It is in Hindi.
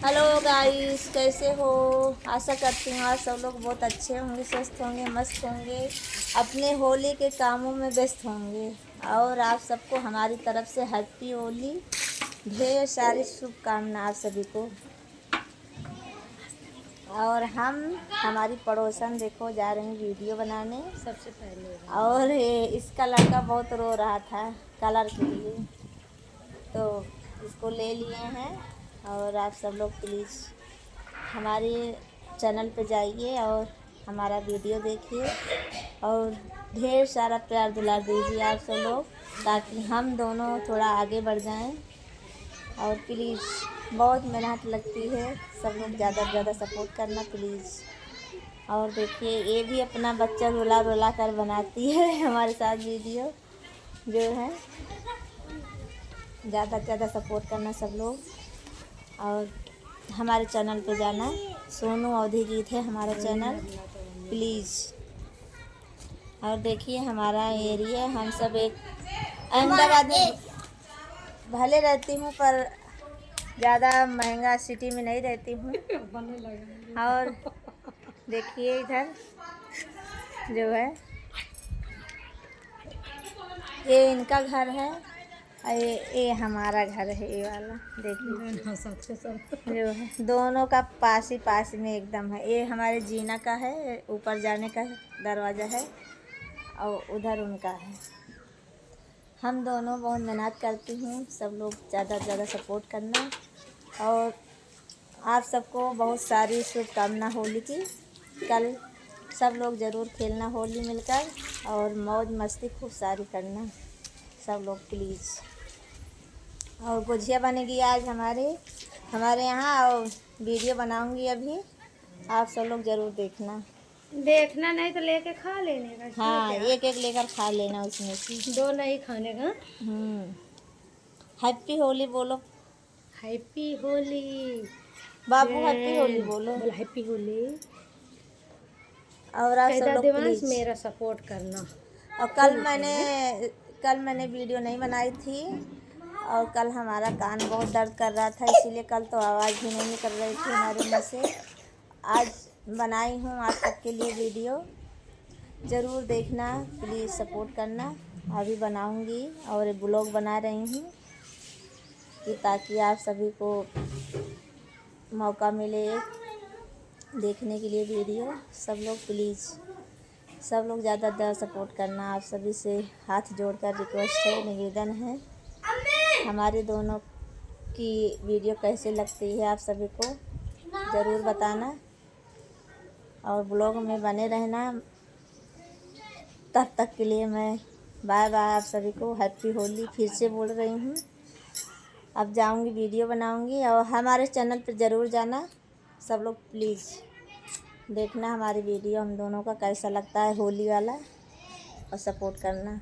हेलो गाइस, कैसे हो। आशा करती हूँ आप सब लोग बहुत अच्छे होंगे, स्वस्थ होंगे, मस्त होंगे, अपने होली के कामों में व्यस्त होंगे। और आप सबको हमारी तरफ से हैप्पी होली, ढेर सारी शुभकामनाएं आप सभी को। और हम हमारी पड़ोसन देखो जा रही हैं वीडियो बनाने सबसे पहले। और इसका लड़का बहुत रो रहा था कलर के लिए, तो इसको ले लिए हैं। और आप सब लोग प्लीज़ हमारे चैनल पे जाइए और हमारा वीडियो देखिए और ढेर सारा प्यार दुलार दीजिए आप सब लोग, ताकि हम दोनों थोड़ा आगे बढ़ जाएं। और प्लीज़ बहुत मेहनत लगती है, सब लोग ज़्यादा से ज़्यादा सपोर्ट करना प्लीज़। और देखिए ये भी अपना बच्चा रुला रुला कर बनाती है हमारे साथ वीडियो जो है। ज़्यादा से ज़्यादा सपोर्ट करना सब लोग और हमारे चैनल पे जाना। सोनू अवधी गीत है हमारा चैनल, प्लीज़। और देखिए हमारा एरिया, हम सब एक अहमदाबाद में भले रहती हूँ पर ज़्यादा महंगा सिटी में नहीं रहती हूँ। और देखिए इधर जो है ये इनका घर है और ये हमारा घर है, ये वाला देखिए जो है दोनों का पास ही में एकदम है। ये हमारे जीना का है, ऊपर जाने का दरवाज़ा है और उधर उनका है। हम दोनों बहुत मेहनत करती हूँ, सब लोग ज़्यादा से ज़्यादा सपोर्ट करना। और आप सबको बहुत सारी शुभकामना होली की। कल सब लोग ज़रूर खेलना होली मिलकर और मौज मस्ती खूब सारी करना सब लोग प्लीज़। और गुजिया बनेगी आज हमारे यहाँ और वीडियो बनाऊंगी अभी, आप सब लोग ज़रूर देखना नहीं तो लेके खा लेने का। हाँ, एक एक लेकर खा लेना उसमें से। दो नहीं खाने का। हैप्पी होली बोलो हैप्पी होली बाबू, हैप्पी होली बोलो। बोला हैप्पी होली। और आप सब कैदा लोग दिमाग प्लीज़। मेरा सपोर्ट करना। और कल मैंने वीडियो नहीं बनाई थी और कल हमारा कान बहुत दर्द कर रहा था, इसीलिए कल तो आवाज़ भी नहीं निकल रही थी हमारे मुँह से। आज बनाई हूँ आप सबके लिए वीडियो, ज़रूर देखना प्लीज़, सपोर्ट करना। अभी बनाऊँगी और ब्लॉग बना रही हूँ कि ताकि आप सभी को मौका मिले देखने के लिए वीडियो। सब लोग प्लीज़, सब लोग ज़्यादा से ज़्यादा सपोर्ट करना। आप सभी से हाथ जोड़कर रिक्वेस्ट है, निवेदन है। हमारे दोनों की वीडियो कैसे लगती है आप सभी को ज़रूर बताना और ब्लॉग में बने रहना। तब तक के लिए मैं बाय बाय, आप सभी को हैप्पी होली फिर से बोल रही हूँ। अब जाऊँगी वीडियो बनाऊँगी और हमारे चैनल पर ज़रूर जाना सब लोग प्लीज़, देखना हमारी वीडियो हम दोनों का कैसा लगता है होली वाला और सपोर्ट करना।